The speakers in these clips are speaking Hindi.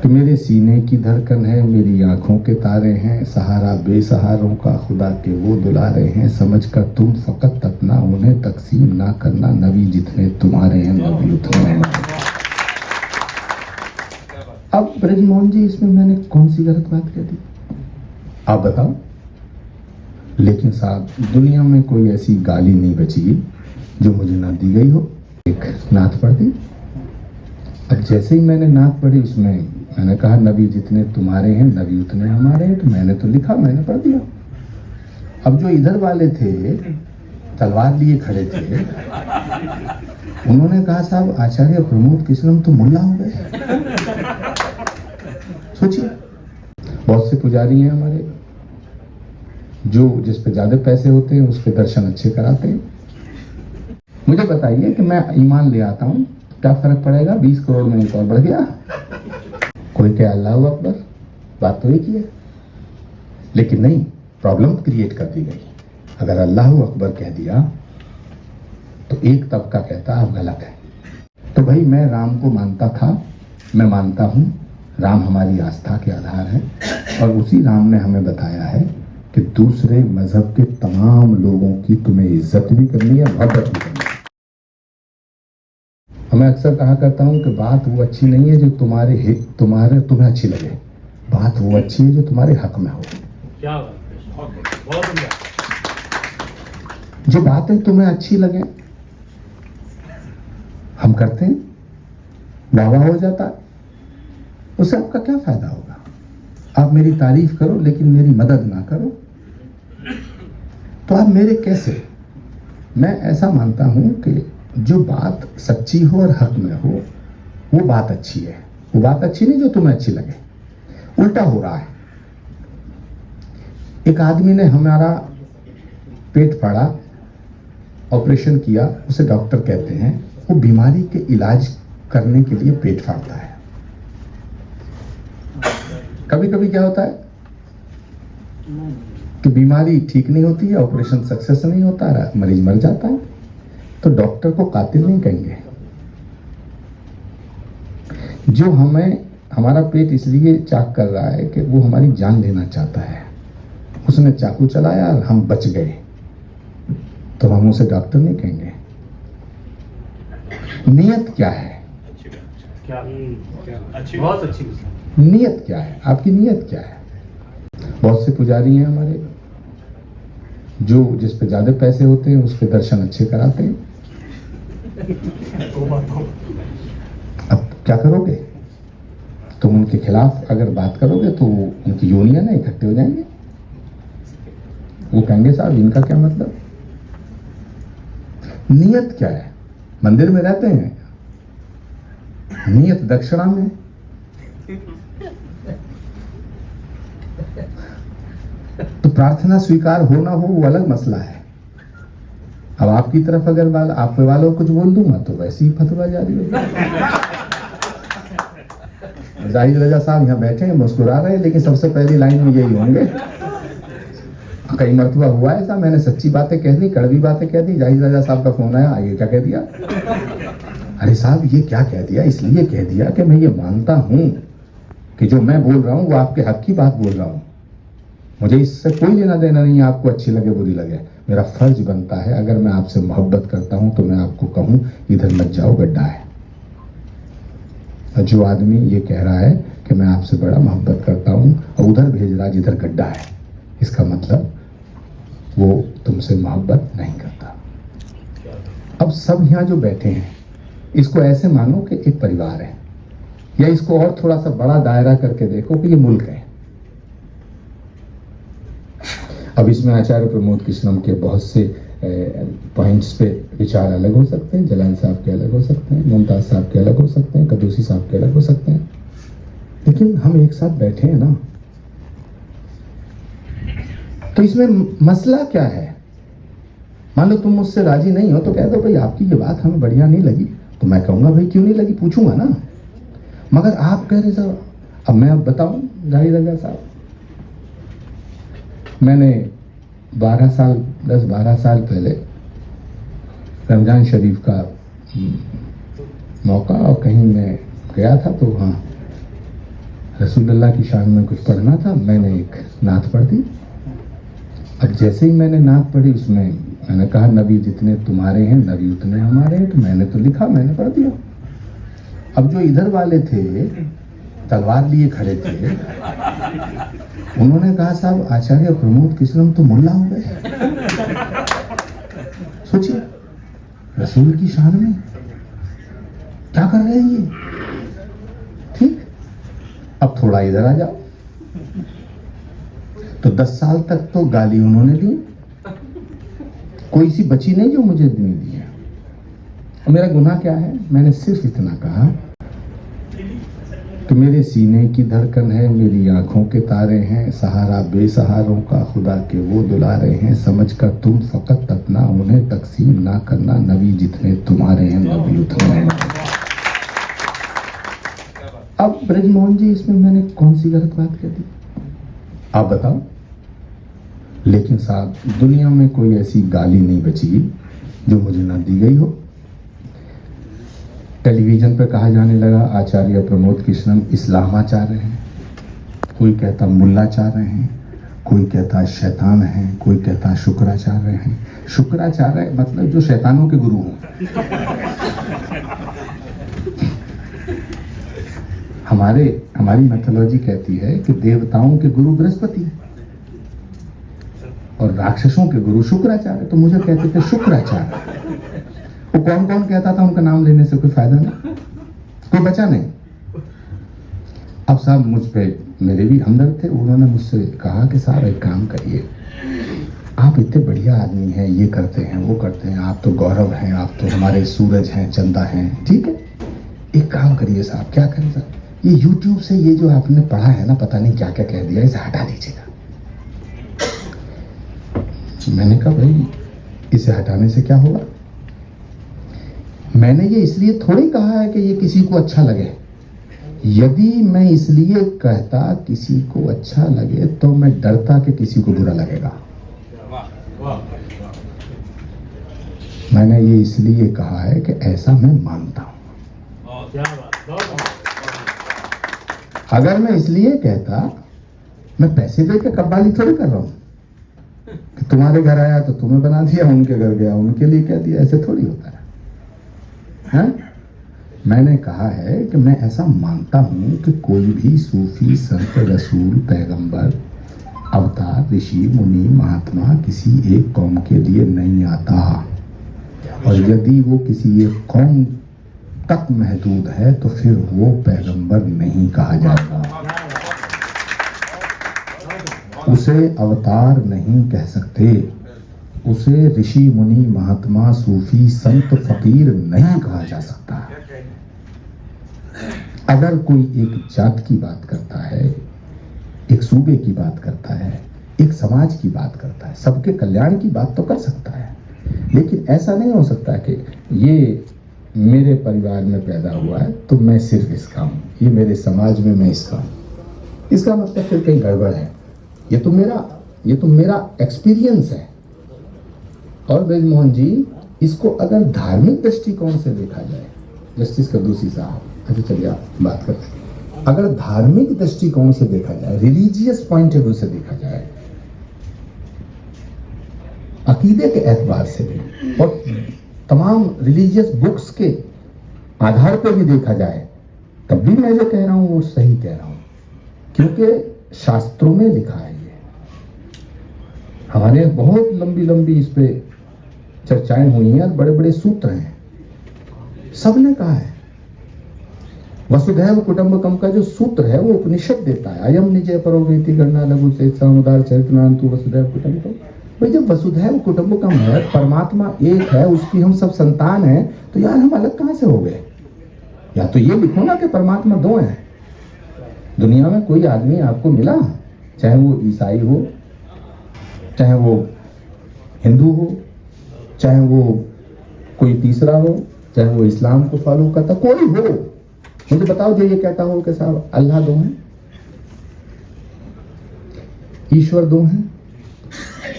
कि मेरे सीने की धड़कन है, मेरी आंखों के तारे हैं, सहारा बेसहारों का खुदा के वो दुलारे हैं, समझ कर तुम फकत अपना उन्हें तकसीम ना करना, नबी जितने तुम्हारे हैं नबी उतने हमारे। अब ब्रजमोहन जी, इसमें मैंने कौन सी गलत बात कह दी, आप बताओ। लेकिन साहब, दुनिया में कोई ऐसी गाली नहीं बची जो मुझे ना दी गई हो। एक नात पढ़ दी। अब जैसे ही मैंने नात पढ़ी, उसमें मैंने कहा नबी जितने तुम्हारे हैं नबी उतने हमारे हैं, तो मैंने तो लिखा, मैंने पढ़ दिया। अब जो इधर वाले थे, तलवार लिए खड़े थे, उन्होंने कहा साहब आचार्य प्रमोद कृष्णम तो मुल्ला हो गए। सोचिए, बहुत से पुजारी हैं हमारे जो जिस पे ज्यादा पैसे होते हैं उस पे दर्शन अच्छे कराते हैं। मुझे बताइए कि मैं ईमान ले आता हूँ, क्या फर्क पड़ेगा? 20 करोड़ में एक और बढ़ गया। कोई क्या अल्लाह अकबर, बात तो एक ही है। लेकिन नहीं, प्रॉब्लम क्रिएट कर दी गई। अगर अल्लाह अकबर कह दिया तो एक तबका कहता आप गलत है। तो भाई, मैं राम को मानता था, मैं मानता हूँ, राम हमारी आस्था के आधार है, और उसी राम ने हमें बताया है कि दूसरे मजहब के तमाम लोगों की तुम्हें इज्जत भी करनी है, मोहब्बत भी करनी है। मैं अक्सर कहा करता हूँ कि बात वो अच्छी नहीं है जो तुम्हें अच्छी लगे, बात वो अच्छी है जो तुम्हारे हक में हो। क्या बात है, जो बातें तुम्हें अच्छी लगे हम करते हैं, वाह हो जाता है, उससे आपका क्या फायदा होगा? आप मेरी तारीफ करो लेकिन मेरी मदद ना करो, तो आप मेरे कैसे? मैं ऐसा मानता हूं कि जो बात सच्ची हो और हक में हो वो बात अच्छी है। वो बात अच्छी नहीं जो तुम्हें अच्छी लगे। उल्टा हो रहा है। एक आदमी ने हमारा पेट फाड़ा, ऑपरेशन किया, उसे डॉक्टर कहते हैं वो बीमारी के इलाज करने के लिए पेट फाड़ता है। कभी कभी क्या होता है कि बीमारी ठीक नहीं होती है, ऑपरेशन सक्सेस नहीं होता है, मरीज मर जाता है, तो डॉक्टर को कातिल नहीं कहेंगे। जो हमारा पेट इसलिए चाक कर रहा है कि वो हमारी जान लेना चाहता है, उसने चाकू चलाया और हम बच गए, तो हम उसे डॉक्टर नहीं कहेंगे। नियत क्या है? बहुत अच्छी नियत क्या है? आपकी नियत क्या है? बहुत से पुजारी हैं हमारे जो जिस पे ज्यादा पैसे होते हैं उस पे दर्शन अच्छे कराते हैं। अब क्या करोगे? तुम उनके खिलाफ अगर बात करोगे तो उनकी यूनियन है, इकट्ठे हो जाएंगे। वो कहेंगे साहब इनका क्या मतलब? नियत क्या है? मंदिर में रहते हैं, नियत दक्षिणा में। तो प्रार्थना स्वीकार हो ना हो वो अलग मसला है। अब आपकी तरफ अगर आप वालों कुछ बोल दूंगा तो वैसे ही फतवा जारी होगा। जाहिद रजा साहब यहाँ बैठे हैं, मुस्कुरा रहे हैं, लेकिन सबसे पहली लाइन में यही होंगे। कई मरतबा हुआ है ऐसा, मैंने सच्ची बातें कह दी, कड़वी बातें कह दी, जाहिद रजा साहब का फोन आया, ये क्या कह दिया? अरे साहब ये क्या कह दिया? इसलिए कह दिया कि मैं ये मानता हूं कि जो मैं बोल रहा हूं वो आपके हक की बात बोल रहा हूं, मुझे इससे कोई लेना देना नहीं है, आपको अच्छी लगे बुरी लगे। मेरा फर्ज बनता है, अगर मैं आपसे मोहब्बत करता हूं तो मैं आपको कहूं इधर मत जाओ, गड्ढा है। और जो आदमी ये कह रहा है कि मैं आपसे बड़ा मोहब्बत करता हूं और उधर भेज रहा है जिधर गड्ढा है, इसका मतलब वो तुमसे मोहब्बत नहीं करता। अब सब यहाँ जो बैठे हैं इसको ऐसे मानो कि एक परिवार है, या इसको और थोड़ा सा बड़ा दायरा करके देखो कि ये मुल्क है। अब इसमें आचार्य प्रमोद कृष्णम के बहुत से पॉइंट्स पे विचार अलग हो सकते हैं, जलाल साहब के अलग हो सकते हैं, मुमताज साहब के अलग हो सकते हैं, कदूसी साहब के अलग हो सकते हैं, लेकिन हम एक साथ बैठे हैं ना। तो इसमें मसला क्या है? मान लो तुम मुझसे राजी नहीं हो तो कह दो भाई आपकी ये बात हमें बढ़िया नहीं लगी, तो मैं कहूँगा भाई क्यों नहीं लगी, पूछूंगा ना। मगर आप कह रहे साहब, अब मैं बताऊं जाहिद रजा साहब, मैंने 10-12 साल पहले रमज़ान शरीफ का मौका और कहीं मैं गया था, तो हाँ रसूलुल्लाह की शान में कुछ पढ़ना था, मैंने एक नात पढ़ दी। अब जैसे ही मैंने नात पढ़ी उसमें मैंने कहा नबी जितने तुम्हारे हैं नबी उतने हमारे हैं, तो मैंने तो लिखा, मैंने पढ़ दिया। अब जो इधर वाले थे तलवार लिए खड़े थे, उन्होंने कहा साहब आचार्य प्रमोद कृष्णम तो मुल्ला हो गए। सोचिए रसूल की शान में क्या कर रहे हैं ये। ठीक, अब थोड़ा इधर आ जाओ। तो 10 साल तक तो गाली उन्होंने दी, कोई सी बची नहीं जो मुझे नहीं दी है। और मेरा गुनाह क्या है, मैंने सिर्फ इतना कहा कि मेरे सीने की धड़कन है, मेरी आंखों के तारे हैं, सहारा बेसहारों का खुदा के वो दुलारे हैं, समझ कर तुम फकत अपना उन्हें तकसीम ना करना, नबी जितने तुम्हारे हैं नबी उतने हमारे। अब ब्रजमोहन जी इसमें मैंने कौन सी गलत बात कह दी, आप बताओ। लेकिन साहब दुनिया में कोई ऐसी गाली नहीं बची जो मुझे ना दी गई हो। टेलीविजन पे कहा जाने लगा आचार्य प्रमोद कृष्णम इस्लामाचार्य हैं, कोई कहता मुल्लाचार्य हैं, कोई कहता शैतान हैं, कोई कहता शुक्राचार्य हैं। शुक्राचार्य मतलब जो शैतानों के गुरु हों। हमारी मैथोलॉजी कहती है कि देवताओं के गुरु बृहस्पति हैं और राक्षसों के गुरु शुक्राचार्य, तो मुझे कहते थे शुक्राचार्य। वो कौन कौन कहता था, उनका नाम लेने से कोई फायदा नहीं, कोई बचा नहीं। अब साहब मुझ पे मेरे भी हमदर्द थे, उन्होंने मुझसे कहा कि साहब एक काम करिए, आप इतने बढ़िया आदमी हैं, ये करते हैं वो करते हैं, आप तो गौरव हैं, आप तो हमारे सूरज हैं, चंदा हैं, ठीक है, एक काम करिए साहब। क्या करें साहब, ये YouTube से ये जो आपने पढ़ा है ना, पता नहीं क्या क्या कह दिया, इसे हटा दीजिएगा। मैंने कहा भाई इसे हटाने से क्या होगा, मैंने ये इसलिए थोड़ी कहा है कि ये किसी को अच्छा लगे। यदि मैं इसलिए कहता किसी को अच्छा लगे तो मैं डरता कि किसी को बुरा लगेगा। मैंने ये इसलिए कहा है कि ऐसा मैं मानता हूं। अगर मैं इसलिए कहता, मैं पैसे देकर कब्बाली थोड़ी कर रहा हूं कि तुम्हारे घर आया तो तुम्हें बना दिया, उनके घर गया उनके लिए कह दिया, ऐसे थोड़ी होता है। मैंने कहा है कि मैं ऐसा मानता हूं कि कोई भी सूफी संत रसूल पैगंबर अवतार ऋषि मुनि महात्मा किसी एक कौम के लिए नहीं आता, और यदि वो किसी एक कौम तक महदूद है तो फिर वो पैगंबर नहीं कहा जाता, उसे अवतार नहीं कह सकते, उसे ऋषि मुनि महात्मा सूफी संत फकीर नहीं कहा जा सकता। अगर कोई एक जात की बात करता है, एक सूबे की बात करता है, एक समाज की बात करता है, सबके कल्याण की बात तो कर सकता है, लेकिन ऐसा नहीं हो सकता कि ये मेरे परिवार में पैदा हुआ है तो मैं सिर्फ इसका हूँ, ये मेरे समाज में मैं इसका हूँ। इसका मतलब फिर कहीं गड़बड़ है। ये तो मेरा एक्सपीरियंस है। और ब्रजमोहन जी इसको अगर धार्मिक दृष्टिकोण से देखा जाए, जस्टिस कद्दूसी साहब, अच्छा चलिए आप बात करते हैं, अगर धार्मिक दृष्टिकोण से देखा जाए, रिलीजियस पॉइंट ऑफ व्यू से देखा जाए, अकीदे के एतबार से भी और तमाम रिलीजियस बुक्स के आधार पर भी देखा जाए, तब भी मैं जो कह रहा हूं वो सही कह रहा हूं, क्योंकि शास्त्रों में लिखा है। ये हमारे बहुत लंबी लंबी इस पे चर्चाएं हुई हैं और बड़े बड़े सूत्र हैं, सबने कहा है। वसुधैव कुटुंबकम का जो सूत्र है वो उपनिषद देता है, अयम निजय परोवेति गणना लघु से समुदार चरितनांतु वसुधैव कुटुंबकम। भाई जब वसुधैव कुटुंबकम है, परमात्मा एक है, उसकी हम सब संतान हैं, तो यार हम अलग कहां से हो गए? या तो ये लिखो ना कि परमात्मा दो हैं। दुनिया में कोई आदमी आपको मिला, चाहे वो ईसाई हो, चाहे वो हिंदू हो, चाहे वो कोई तीसरा हो, चाहे वो इस्लाम को फॉलो करता, कोई हो, मुझे बताओ जो ये कहता हो कि साहब अल्लाह दो हैं, ईश्वर दो हैं,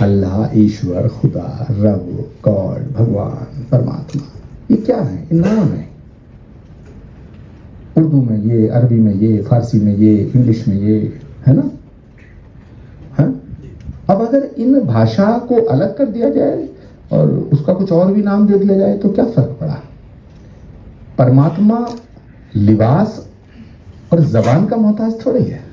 अल्लाह, ईश्वर, खुदा, रब, गॉड, भगवान, परमात्मा, ये क्या है? ये नाम है। उर्दू में ये, अरबी में ये, फारसी में ये, इंग्लिश में ये, है ना? हाँ? अब अगर इन भाषा को अलग कर दिया जाए और उसका कुछ और भी नाम दे दिया जाए तो क्या फर्क पड़ा? परमात्मा लिबास और जबान का मोहताज थोड़ी है।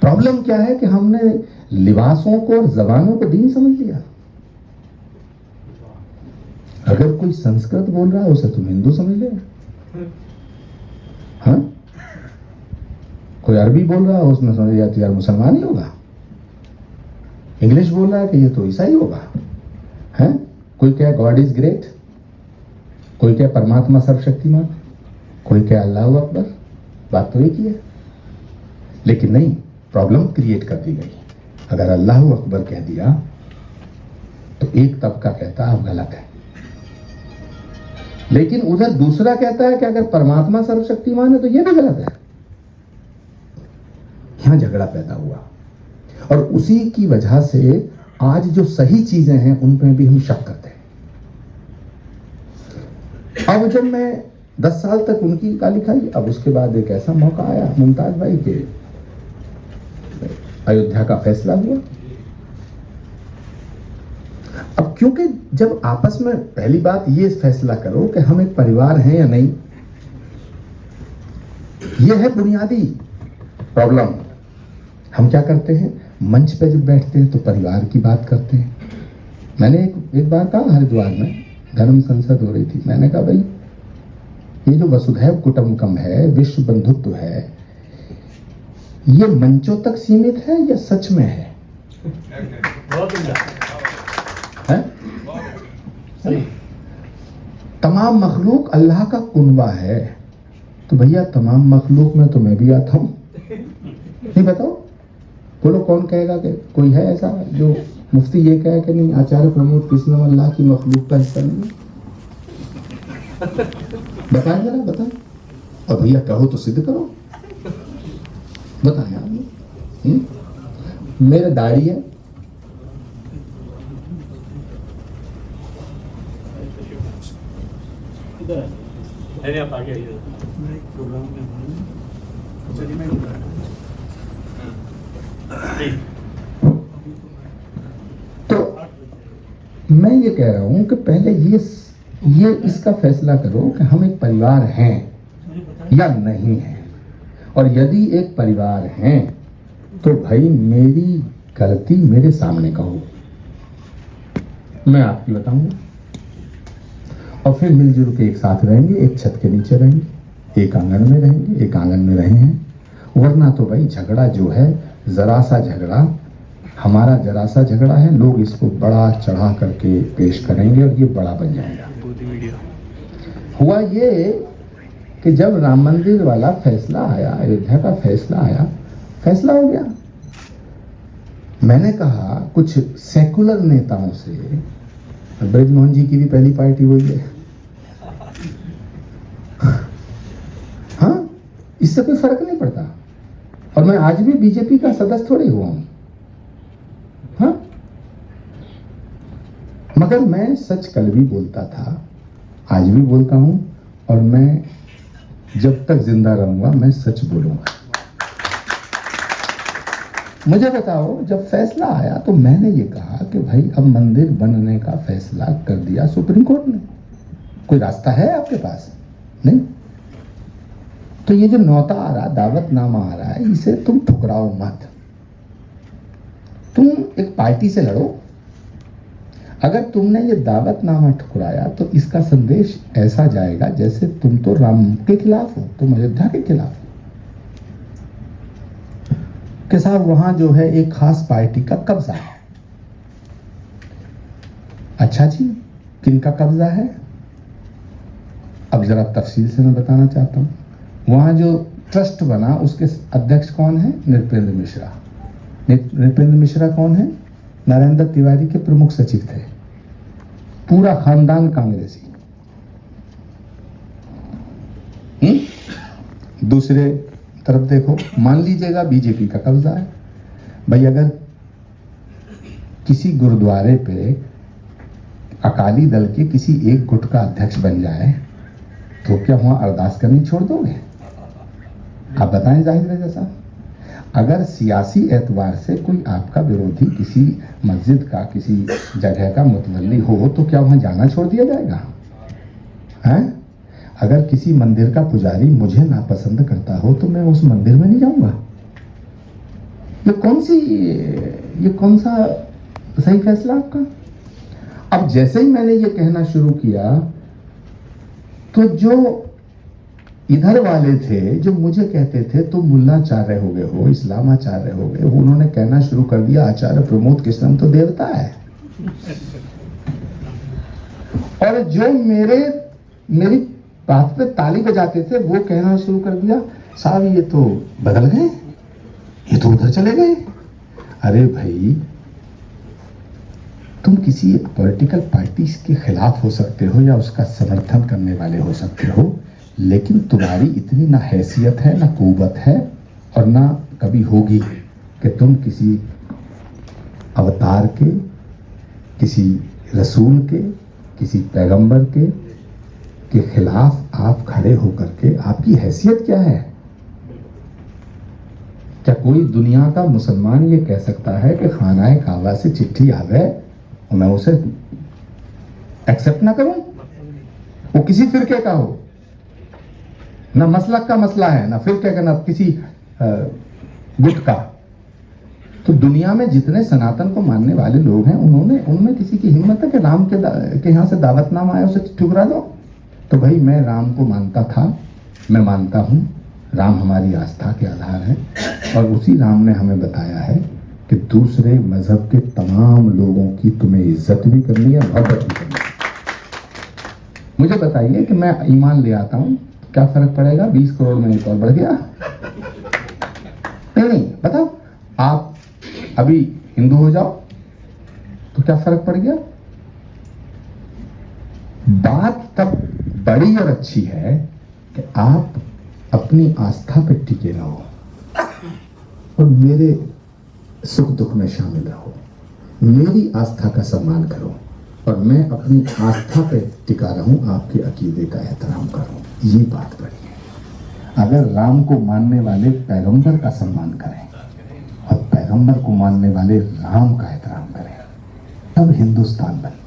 प्रॉब्लम क्या है कि हमने लिबासों को और जबानों को दीन समझ लिया। अगर कोई संस्कृत बोल रहा है उसे तुम हिंदू समझ ले, हाँ? कोई अरबी बोल रहा है उसमें समझ लिया तो यार मुसलमान ही होगा। इंग्लिश बोल रहा है कि ये तो ईसाई होगा, हैं? कोई क्या गॉड इज ग्रेट, कोई क्या परमात्मा सर्वशक्तिमान, कोई क्या अल्लाह अकबर। बात तो एक ही है, लेकिन नहीं, प्रॉब्लम क्रिएट कर दी गई। अगर अल्लाह अकबर कह दिया तो एक तबका कहता है आप गलत है, लेकिन उधर दूसरा कहता है कि अगर परमात्मा सर्वशक्तिमान है तो यह भी गलत है। यहां झगड़ा पैदा हुआ और उसी की वजह से आज जो सही चीजें हैं उन पर भी हम शक करते हैं। अब जब मैं 10 साल तक उनकी गाली खाई, अब उसके बाद एक ऐसा मौका आया मुमताज भाई के अयोध्या का फैसला हुआ। अब क्योंकि जब आपस में पहली बात ये फैसला करो कि हम एक परिवार हैं या नहीं, ये है बुनियादी प्रॉब्लम। हम क्या करते हैं, मंच पे जब बैठते हैं तो परिवार की बात करते हैं। मैंने एक बार कहा हरिद्वार में धर्म संसद हो रही थी, मैंने कहा भाई ये जो वसुधैव कुटुंबकम है, विश्व बंधुत्व है, ये मंचों तक सीमित है या सच में है? बहुत है? तमाम मखलूक अल्लाह का कुनबा है, तो भैया तमाम मखलूक में तो मैं भी आता हूं। नहीं बताओ, बोलो कौन कहेगा कि कोई है ऐसा जो मुफ्ती ये कहे कि नहीं आचार्य प्रमोद कृष्ण अल्लाह की मखलूक का हिस्सा नहीं? बताएं जरा, बताएं। और भैया कहो तो सिद्ध करो, बताएं आप। मेरे दाढ़ी है, अरे आप आगे आइए। तो मैं ये कह रहा हूं कि पहले ये इसका फैसला करो कि हम एक परिवार हैं या नहीं हैं। और यदि एक परिवार हैं तो भाई मेरी गलती मेरे सामने कहो, मैं आपकी बताऊंगा, और फिर मिलजुल के एक साथ रहेंगे, एक छत के नीचे रहेंगे, एक आंगन में रहेंगे, एक आंगन में रहे हैं। वरना तो भाई झगड़ा जो है, जरा सा झगड़ा, हमारा जरा सा झगड़ा है, लोग इसको बड़ा चढ़ा करके पेश करेंगे और ये बड़ा बन जाएगा। हुआ ये कि जब राम मंदिर वाला फैसला आया, अयोध्या का फैसला आया, फैसला हो गया। मैंने कहा कुछ सेकुलर नेताओं से, ब्रजमोहन जी की भी पहली पार्टी हुई है, हाँ, इससे कोई फर्क नहीं पड़ता। और मैं आज भी बीजेपी का सदस्य थोड़ी हुआ हूं, हाँ, मगर मैं सच कल भी बोलता था, आज भी बोलता हूं, और मैं जब तक जिंदा रहूंगा मैं सच बोलूंगा। मुझे बताओ, जब फैसला आया तो मैंने ये कहा कि भाई अब मंदिर बनने का फैसला कर दिया सुप्रीम कोर्ट ने, कोई रास्ता है आपके पास? नहीं। तो ये जो नौता आ रहा, दावतनामा आ रहा है, इसे तुम ठुकराओ मत। तुम एक पार्टी से लड़ो। अगर तुमने ये दावतनामा ठुकराया तो इसका संदेश ऐसा जाएगा जैसे तुम तो राम के खिलाफ हो, तुम अयोध्या के खिलाफ हो, कि साहब वहां जो है एक खास पार्टी का कब्जा है। अच्छा जी, किनका कब्जा है? अब जरा तफसील से मैं बताना चाहता हूं। वहां जो ट्रस्ट बना उसके अध्यक्ष कौन है? नृपेंद्र मिश्रा। नृपेंद्र मिश्रा कौन है? नरेंद्र तिवारी के प्रमुख सचिव थे, पूरा खानदान कांग्रेसी। दूसरे तरफ देखो, मान लीजिएगा बीजेपी का कब्जा है। भाई अगर किसी गुरुद्वारे पे अकाली दल के किसी एक गुट का अध्यक्ष बन जाए तो क्या वहां अरदास करनी छोड़ दोगे? आप बताएं जाहिद रजा साहब, अगर सियासी एतबार से कोई आपका विरोधी किसी मस्जिद का, किसी जगह का मुतवल्ली हो, तो क्या वहां जाना छोड़ दिया जाएगा? हैं? अगर किसी मंदिर का पुजारी मुझे नापसंद करता हो तो मैं उस मंदिर में नहीं जाऊंगा? ये कौन सा सही फैसला आपका? अब जैसे ही मैंने ये कहना शुरू किया तो जो इधर वाले थे जो मुझे कहते थे तो मुल्लाचार्य हो गए हो, इस्लामाचार्य हो गए हो, उन्होंने कहना शुरू कर दिया आचार्य प्रमोद कृष्णन तो देवता है। और जो मेरी बात पे ताली बजाते थे वो कहना शुरू कर दिया साहब ये तो बदल गए, ये तो उधर चले गए। अरे भाई, तुम किसी पॉलिटिकल पार्टी के खिलाफ हो सकते हो या उसका समर्थन करने वाले हो सकते हो, लेकिन तुम्हारी इतनी ना हैसियत है, ना कुव्वत है और ना कभी होगी कि तुम किसी अवतार के, किसी रसूल के, किसी पैगंबर के खिलाफ आप खड़े होकर के, आपकी हैसियत क्या है? क्या कोई दुनिया का मुसलमान ये कह सकता है कि खाना काबा से चिट्ठी आ गए और मैं उसे एक्सेप्ट ना करूं? वो किसी फिरके का हो, ना मसलक का मसला है, ना फिरके का, ना किसी गुट का। तो दुनिया में जितने सनातन को मानने वाले लोग हैं उनमें किसी की हिम्मत है कि राम के यहाँ से दावतनामा आया उसे ठुकरा दो? तो भाई मैं राम को मानता था, मैं मानता हूँ, राम हमारी आस्था के आधार है और उसी राम ने हमें बताया है कि दूसरे मजहब के तमाम लोगों की तुम्हें इज्जत भी करनी है, मोहब्बत भी करनी है। मुझे बताइए कि मैं ईमान ले आता हूँ, क्या फर्क पड़ेगा? 20 करोड़ में एक और बढ़ गया? नहीं, बताओ, आप अभी हिंदू हो जाओ तो क्या फर्क पड़ गया? बात तब बड़ी और अच्छी है कि आप अपनी आस्था पर टिके रहो और मेरे सुख दुख में शामिल रहो, मेरी आस्था का सम्मान करो और मैं अपनी आस्था पे टिका रहूं, आपके अकीदे का एहतराम करूं। ये बात बड़ी है। अगर राम को मानने वाले पैगंबर का सम्मान करें और पैगंबर को मानने वाले राम का एहतराम करें, तब हिंदुस्तान बनता है।